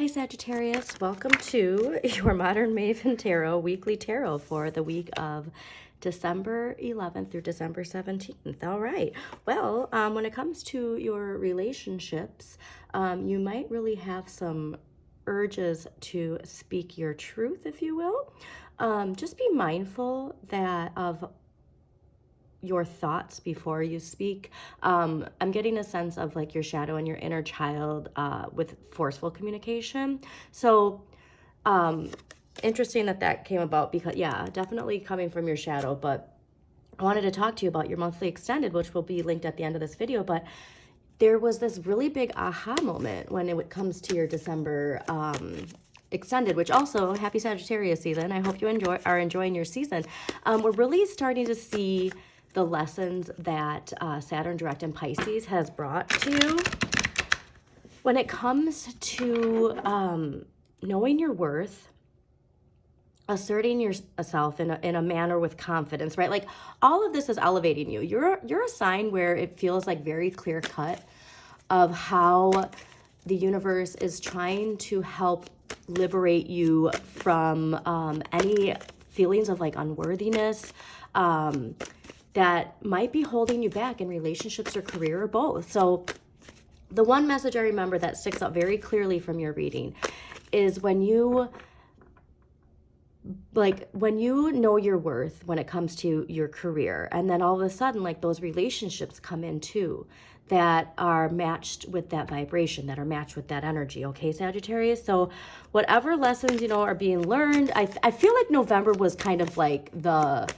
Hi Sagittarius, welcome to your Modern Maven Tarot weekly tarot for the week of December 11th through December 17th. All right, well, when it comes to your relationships, you might really have some urges to speak your truth, if you will. Just be mindful that of your thoughts before you speak. I'm getting a sense of like your shadow and your inner child with forceful communication. So interesting that came about because, yeah, definitely coming from your shadow. But I wanted to talk to you about your monthly extended, which will be linked at the end of this video. But there was this really big aha moment when it comes to your December extended, which also happy Sagittarius season. I hope you are enjoying your season. We're really starting to see the lessons that Saturn Direct and Pisces has brought to you when it comes to knowing your worth, asserting yourself in a manner with confidence, right? Like all of this is elevating you. You're a sign where it feels like very clear cut of how the universe is trying to help liberate you from any feelings of like unworthiness, that might be holding you back in relationships or career or both. So the one message I remember that sticks out very clearly from your reading is when you know your worth when it comes to your career, and then all of a sudden like those relationships come in too that are matched with that vibration, that are matched with that energy. Okay, Sagittarius? So whatever lessons, are being learned, I feel like November was kind of like the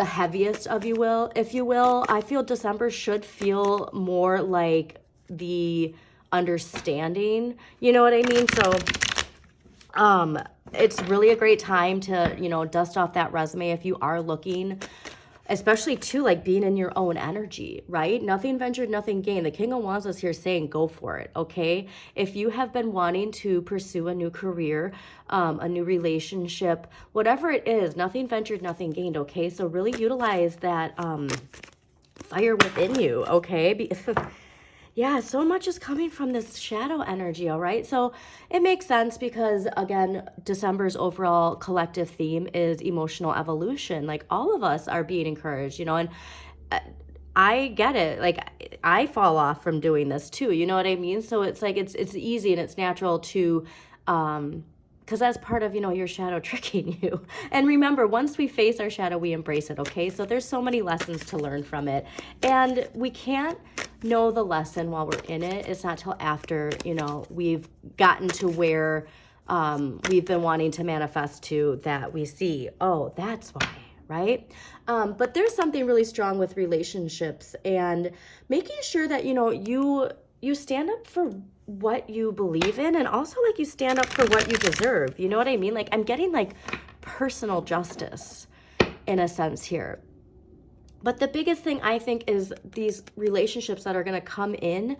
heaviest of if you will. I feel December should feel more like the understanding, you know what I mean? So it's really a great time to dust off that resume if you are looking, especially too, like being in your own energy, right? Nothing ventured, nothing gained. The King of Wands is here saying go for it, okay? If you have been wanting to pursue a new career, a new relationship, whatever it is, nothing ventured, nothing gained, okay? So really utilize that fire within you, okay? Yeah, so much is coming from this shadow energy, all right? So it makes sense because, again, December's overall collective theme is emotional evolution. Like, all of us are being encouraged, and I get it. Like, I fall off from doing this too, you know what I mean? So it's like, it's easy and it's natural to, because that's part of, your shadow tricking you. And remember, once we face our shadow, we embrace it, okay? So there's so many lessons to learn from it. And we can't know the lesson while we're in it. It's not till after, we've gotten to where we've been wanting to manifest to that we see, oh, that's why, right? But there's something really strong with relationships and making sure that, you stand up for what you believe in, and also like you stand up for what you deserve. You know what I mean? Like I'm getting like personal justice in a sense here. But the biggest thing I think is these relationships that are going to come in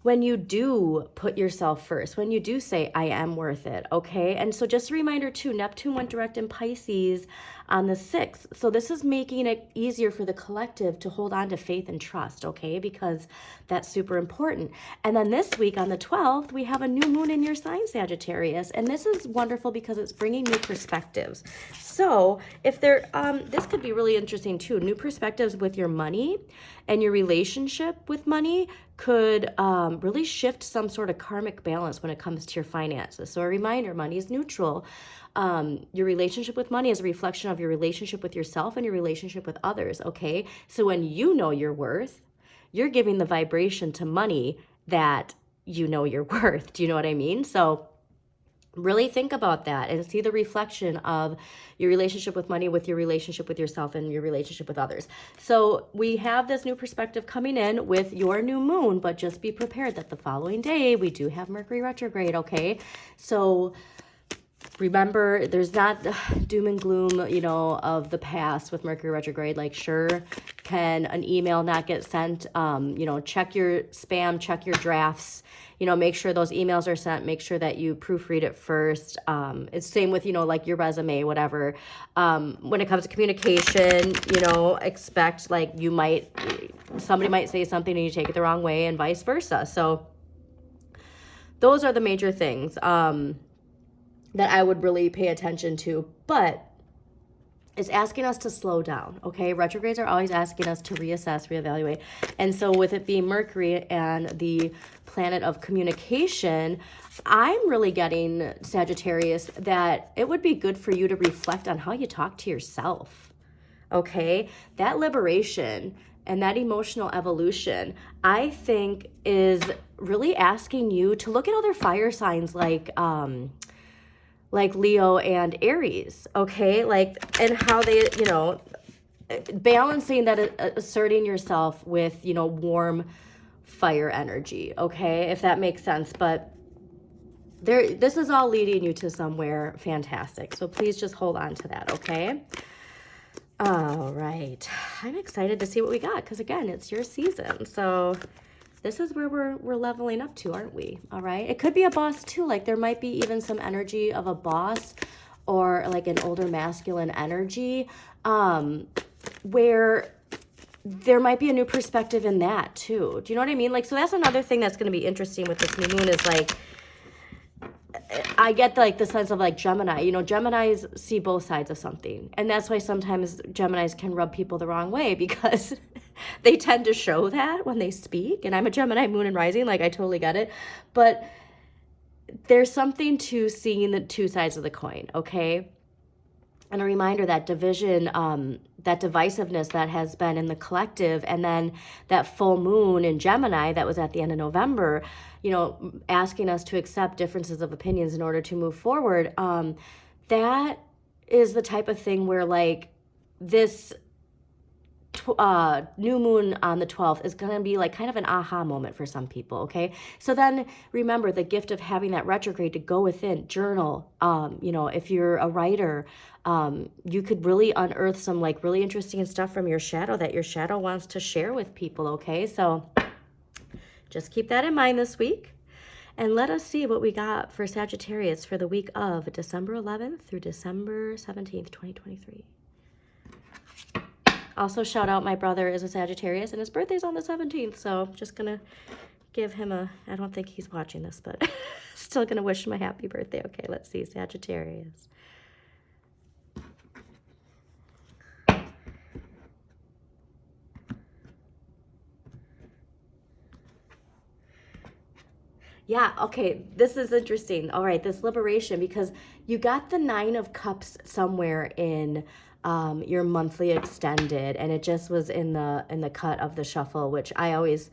when you do put yourself first, when you do say, I am worth it, okay? And so just a reminder too, Neptune went direct in Pisces on the 6th. So this is making it easier for the collective to hold on to faith and trust, okay? Because that's super important. And then this week on the 12th, we have a new moon in your sign, Sagittarius. And this is wonderful because it's bringing new perspectives. So if this could be really interesting too. New perspectives with your money and your relationship with money could really shift some sort of karmic balance when it comes to your finances. So a reminder, money is neutral. Your relationship with money is a reflection of your relationship with yourself and your relationship with others, okay? So when you know your worth, you're giving the vibration to money that you know you're worth. Do you know what I mean? So really think about that and see the reflection of your relationship with money with your relationship with yourself and your relationship with others. So we have this new perspective coming in with your new moon, but just be prepared that the following day we do have Mercury retrograde, okay? So remember, there's not doom and gloom, of the past with Mercury retrograde. Like, sure, can an email not get sent? Check your spam, check your drafts, make sure those emails are sent, make sure that you proofread it first. It's same with, like your resume, whatever. When it comes to communication, expect like somebody might say something and you take it the wrong way and vice versa. So those are the major things that I would really pay attention to. But it's asking us to slow down, okay? Retrogrades are always asking us to reassess, reevaluate. And so with it being Mercury and the planet of communication, I'm really getting, Sagittarius, that it would be good for you to reflect on how you talk to yourself, okay? That liberation and that emotional evolution, I think, is really asking you to look at other fire signs like Leo and Aries, okay? Like, and how they, you know, balancing that, asserting yourself with, you know, warm fire energy, okay? If that makes sense. But this is all leading you to somewhere fantastic. So please just hold on to that, okay? All right. I'm excited to see what we got because, again, it's your season. So this is where we're leveling up to, aren't we? All right. It could be a boss too. Like there might be even some energy of a boss or like an older masculine energy where there might be a new perspective in that too. Do you know what I mean? Like, so that's another thing that's going to be interesting with this new moon is like, I get like the sense of like Gemini, you know, Geminis see both sides of something. And that's why sometimes Geminis can rub people the wrong way because they tend to show that when they speak. And I'm a Gemini moon and rising, like I totally get it. But there's something to seeing the two sides of the coin, okay? And a reminder that division, that divisiveness that has been in the collective, and then that full moon in Gemini that was at the end of November, you know, asking us to accept differences of opinions in order to move forward. That is the type of thing where like this new moon on the 12th is going to be like kind of an aha moment for some people, okay? So then remember the gift of having that retrograde to go within, journal. You know, if you're a writer, you could really unearth some like really interesting stuff from your shadow that your shadow wants to share with people, okay? So just keep that in mind this week. And let us see what we got for Sagittarius for the week of December 11th through December 17th, 2023. Also, shout out, my brother is a Sagittarius, and his birthday's on the 17th, so just going to give him a, I don't think he's watching this, but still going to wish him a happy birthday. Okay, let's see, Sagittarius. Yeah, okay, this is interesting. All right, this liberation, because you got the 9 of Cups somewhere in your monthly extended, and it just was in the cut of the shuffle, which I always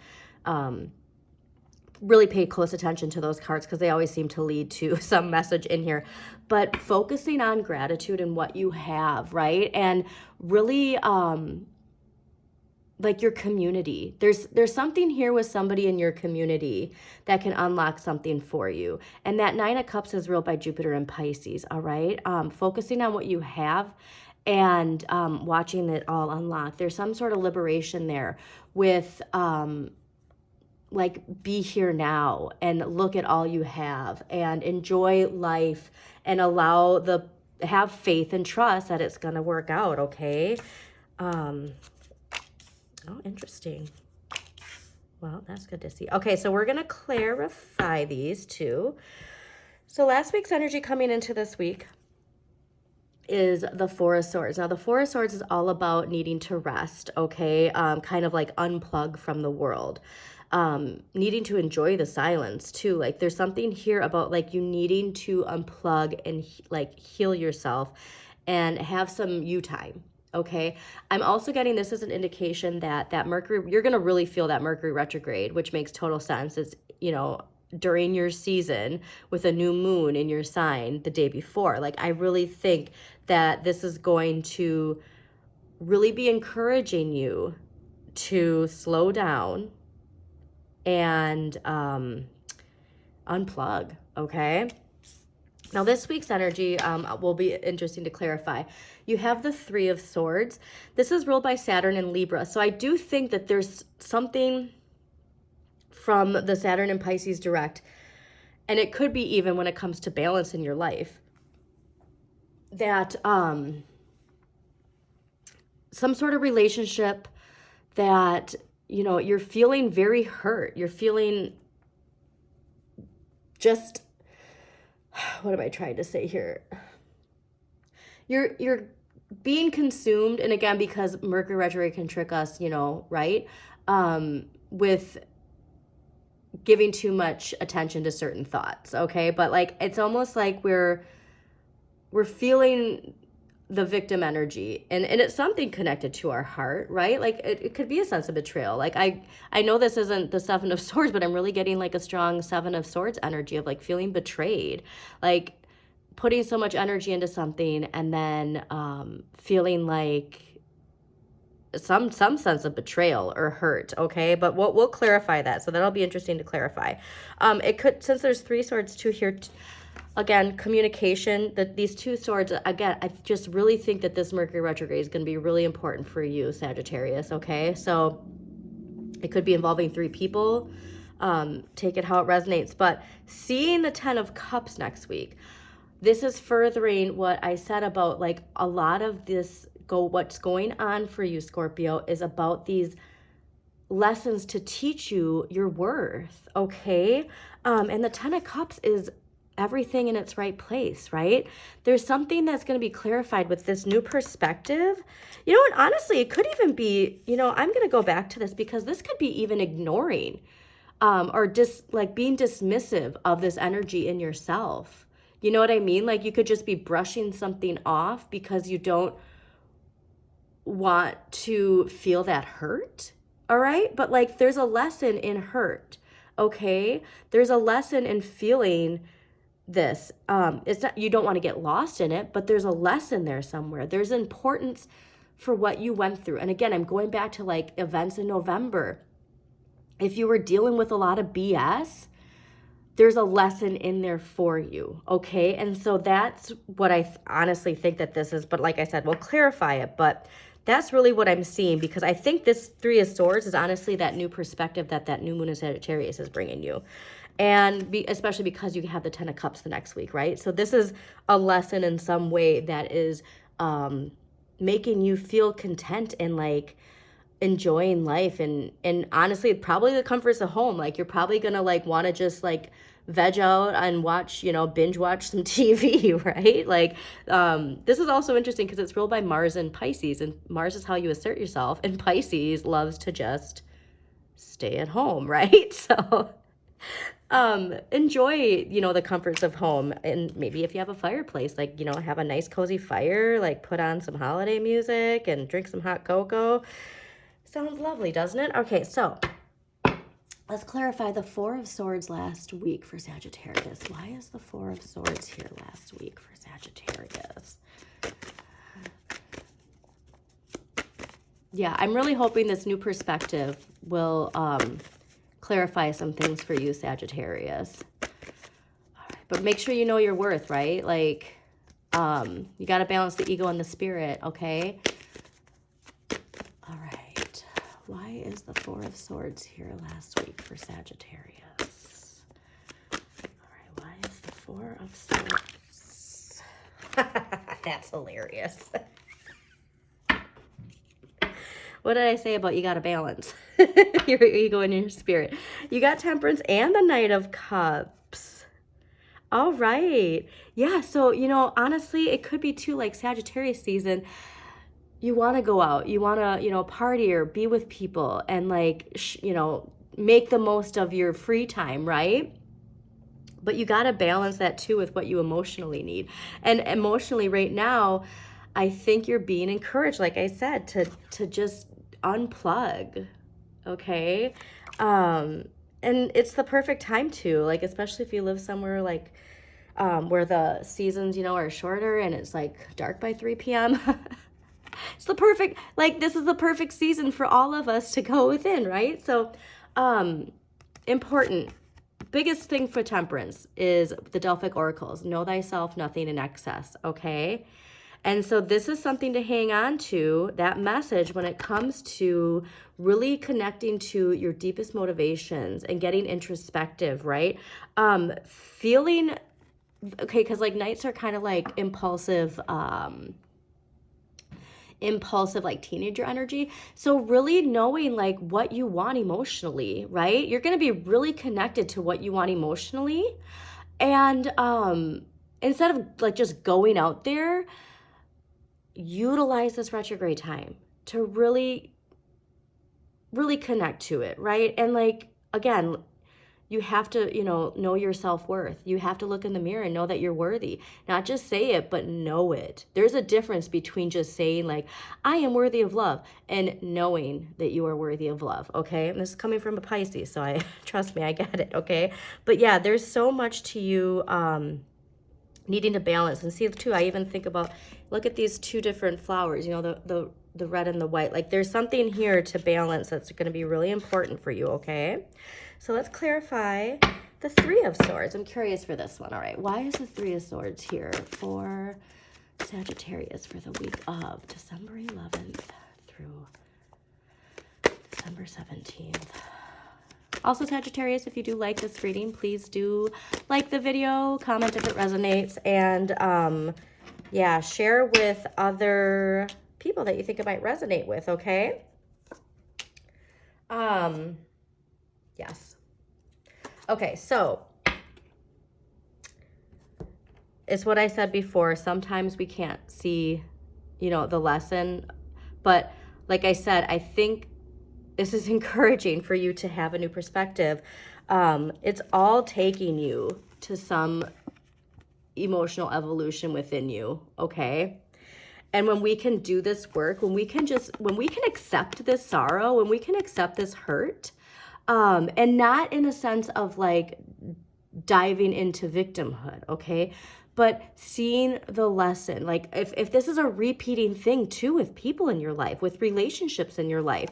really pay close attention to those cards because they always seem to lead to some message in here. But focusing on gratitude and what you have, right? And really like your community. There's something here with somebody in your community that can unlock something for you. And that 9 of Cups is ruled by Jupiter and Pisces, all right? Focusing on what you have and watching it all unlock. There's some sort of liberation there with like be here now and look at all you have and enjoy life and have faith and trust that it's going to work out, okay? Oh, interesting. Well, that's good to see. Okay, so we're going to clarify these two. So last week's energy coming into this week is the 4 of Swords. Now, the 4 of Swords is all about needing to rest, okay? Kind of like unplug from the world. Needing to enjoy the silence, too. Like, there's something here about, like, you needing to unplug and, like, heal yourself and have some you time. Okay, I'm also getting this as an indication that Mercury, you're going to really feel that Mercury retrograde, which makes total sense. It's, you know, during your season with a new moon in your sign the day before. Like, I really think that this is going to really be encouraging you to slow down and unplug, okay? Now, this week's energy will be interesting to clarify. You have the 3 of Swords. This is ruled by Saturn and Libra. So I do think that there's something from the Saturn and Pisces direct, and it could be even when it comes to balance in your life, that some sort of relationship that, you know, you're feeling very hurt. You're feeling just, what am I trying to say here? You're being consumed, and again, because Mercury retrograde can trick us, you know, right? With giving too much attention to certain thoughts, okay? But like, it's almost like we're feeling the victim energy, and it's something connected to our heart, right? Like it could be a sense of betrayal. Like I know this isn't the Seven of Swords, but I'm really getting like a strong Seven of Swords energy of like feeling betrayed, like putting so much energy into something and then feeling like some sense of betrayal or hurt, okay? But we'll clarify that, so that'll be interesting to clarify. It could, since there's 3 swords too here, again, communication, that these 2 swords, again, I just really think that this Mercury retrograde is going to be really important for you, Sagittarius, okay? So it could be involving 3 people. Take it how it resonates. But seeing the 10 of Cups next week, this is furthering what I said about like a lot of this, what's going on for you, Scorpio, is about these lessons to teach you your worth, okay? And the 10 of Cups is everything in its right place, right? There's something that's going to be clarified with this new perspective. You know, and honestly, it could even be, you know, I'm going to go back to this because this could be even ignoring or just like being dismissive of this energy in yourself. You know what I mean? Like you could just be brushing something off because you don't want to feel that hurt, all right? But like there's a lesson in hurt, okay? There's a lesson in feeling this. It's not, you don't want to get lost in it, but there's a lesson there somewhere. There's importance for what you went through. And again, I'm going back to like events in November. If you were dealing with a lot of BS, there's a lesson in there for you, okay? And so that's what I honestly think that this is. But like I said, we'll clarify it. But that's really what I'm seeing, because I think this 3 of Swords is honestly that new perspective that new moon in Sagittarius is bringing you. And especially because you have the 10 of Cups the next week, right? So this is a lesson in some way that is making you feel content and like enjoying life, and honestly probably the comforts of home. Like you're probably gonna like want to just like veg out and watch, you know, binge watch some TV, right? Like this is also interesting because it's ruled by Mars and Pisces, and Mars is how you assert yourself, and Pisces loves to just stay at home, right? So enjoy, you know, the comforts of home. And maybe if you have a fireplace, like, you know, have a nice cozy fire, like put on some holiday music and drink some hot cocoa. Sounds lovely, doesn't it? Okay, so let's clarify the 4 of Swords last week for Sagittarius. Why is the 4 of Swords here last week for Sagittarius? Yeah, I'm really hoping this new perspective will clarify some things for you, Sagittarius. All right, but make sure you know your worth, right? Like, you got to balance the ego and the spirit, okay? All right. Why is the 4 of Swords here last week for Sagittarius? All right, why is the 4 of Swords? That's hilarious. What did I say about you got to balance your ego and your spirit? You got Temperance and the Knight of Cups. All right. Yeah, so, you know, honestly, it could be too like Sagittarius season. You want to go out, you want to, you know, party or be with people and like, you know, make the most of your free time, right? But you got to balance that too with what you emotionally need. And emotionally right now, I think you're being encouraged, like I said, to just unplug, okay? And it's the perfect time to, like, especially if you live somewhere like where the seasons, you know, are shorter and it's like dark by 3 p.m. It's the perfect, like, this is the perfect season for all of us to go within, right? So, important. Biggest thing for Temperance is the Delphic oracles. Know thyself, nothing in excess, okay? And so this is something to hang on to, that message, when it comes to really connecting to your deepest motivations and getting introspective, right? Feeling, okay, because like nights are kind of like impulsive like teenager energy. So really knowing like what you want emotionally, right? You're going to be really connected to what you want emotionally. And instead of like just going out there, utilize this retrograde time to really connect to it, right? And like, again, you have to, know your self-worth. You have to look in the mirror and know that you're worthy. Not just say it, but know it. There's a difference between just saying like, I am worthy of love, and knowing that you are worthy of love, okay? And this is coming from a Pisces, so trust me, I get it, okay? But yeah, there's so much to you needing to balance. And see, too, I even think about, look at these two different flowers, the red and the white. Like, there's something here to balance that's going to be really important for you, okay? So let's clarify the Three of Swords. I'm curious for this one. All right, why is the Three of Swords here for Sagittarius for the week of December 11th through December 17th? Also, Sagittarius, if you do like this reading, please do like the video, comment if it resonates, and yeah, share with other people that you think it might resonate with, okay? Yes. Okay, so it's what I said before. Sometimes we can't see, the lesson, but like I said, I think this is encouraging for you to have a new perspective. It's all taking you to some emotional evolution within you, okay? And when we can do this work, when we can accept this sorrow, when we can accept this hurt, and not in a sense of like diving into victimhood, okay? But seeing the lesson, like if this is a repeating thing too with people in your life, with relationships in your life,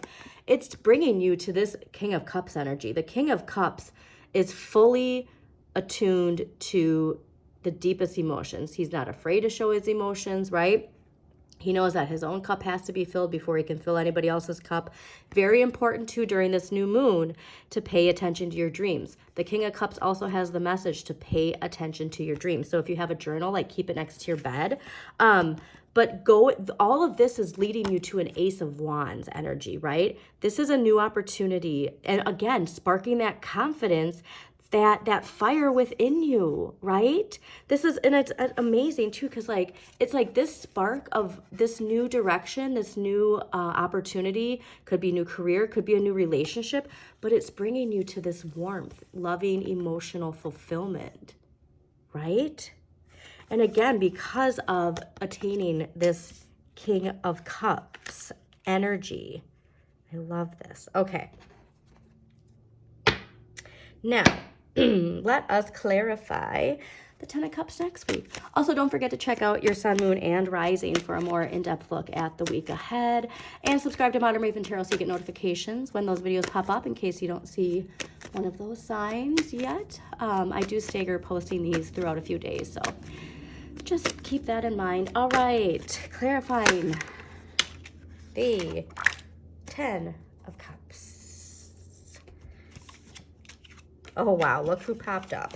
it's bringing you to this King of Cups energy. The King of Cups is fully attuned to the deepest emotions. He's not afraid to show his emotions, right? He knows that his own cup has to be filled before he can fill anybody else's cup. Very important too during this new moon to pay attention to your dreams. The King of Cups also has the message to pay attention to your dreams. So if you have a journal, like keep it next to your bed. But all of this is leading you to an Ace of Wands energy, right? This is a new opportunity. And again, sparking that confidence, that fire within you, right? And it's amazing too, because like it's like this spark of this new direction, this new opportunity, could be a new career, could be a new relationship, but it's bringing you to this warmth, loving, emotional fulfillment, right? And again, because of attaining this King of Cups energy. I love this. Okay. Now, let us clarify the Ten of Cups next week. Also, don't forget to check out your Sun, Moon, and Rising for a more in-depth look at the week ahead. And subscribe to Modern Raven Tarot so you get notifications when those videos pop up in case you don't see one of those signs yet. I do stagger posting these throughout a few days, so just keep that in mind. All right, clarifying the Ten of Cups. Oh, wow. Look who popped up.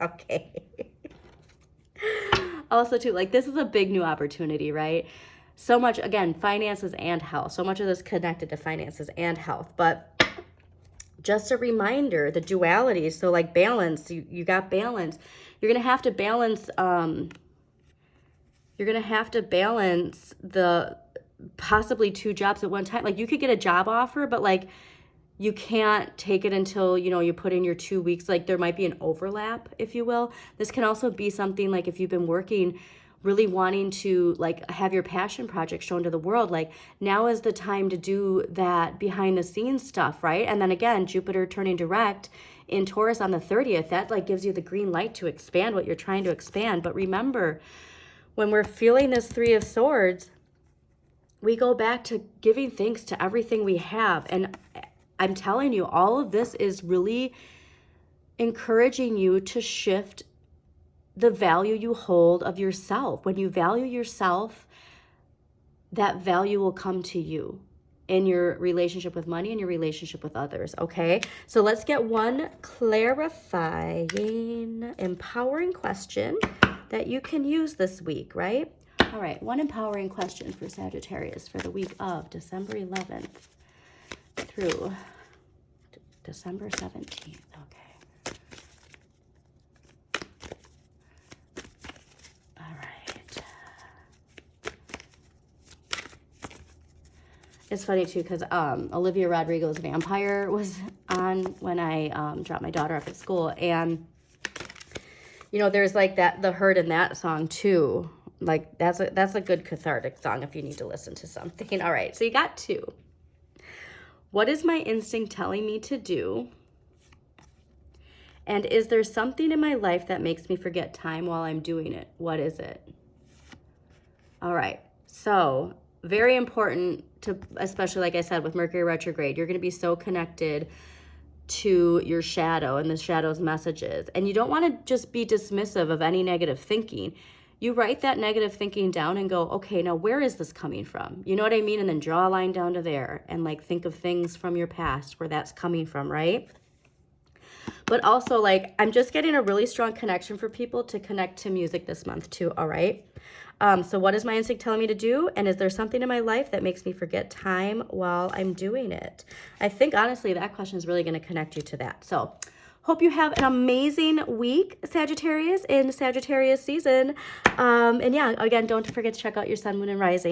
Okay. Also, too, like, this is a big new opportunity, right? So much, again, finances and health. So much of this connected to finances and health. But just a reminder, the duality. So, like, balance. You got balance. You're going to have to balance, the possibly 2 jobs at one time. Like, you could get a job offer, but, like, you can't take it until, you put in your 2 weeks. Like, there might be an overlap, if you will. This can also be something like if you've been working, really wanting to, like, have your passion project shown to the world. Like, now is the time to do that behind the scenes stuff, right? And then again, Jupiter turning direct in Taurus on the 30th, that, like, gives you the green light to expand what you're trying to expand. But remember, when we're feeling this Three of Swords, we go back to giving thanks to everything we have. And I'm telling you, all of this is really encouraging you to shift the value you hold of yourself. When you value yourself, that value will come to you in your relationship with money and your relationship with others, okay? So let's get one clarifying, empowering question that you can use this week, right? All right, one empowering question for Sagittarius for the week of December 11th through December 17th. Okay. it's funny too because Olivia Rodrigo's Vampire was on when I dropped my daughter off at school, and you know, there's like that, the hurt in that song too. Like that's a good cathartic song if you need to listen to something. All right, so you got 2. What is my instinct telling me to do? And is there something in my life that makes me forget time while I'm doing it? What is it? All right, so very important to, especially like I said, with Mercury retrograde, you're going to be so connected to your shadow and the shadow's messages. And you don't want to just be dismissive of any negative thinking. You write that negative thinking down and go, okay, now where is this coming from? You know what I mean? And then draw a line down to there and like think of things from your past where that's coming from, right? But also, like, I'm just getting a really strong connection for people to connect to music this month too, all right? So what is my instinct telling me to do? And is there something in my life that makes me forget time while I'm doing it? I think, honestly, that question is really going to connect you to that. So hope you have an amazing week, Sagittarius, in Sagittarius season. And yeah, again, don't forget to check out your sun, moon, and rising.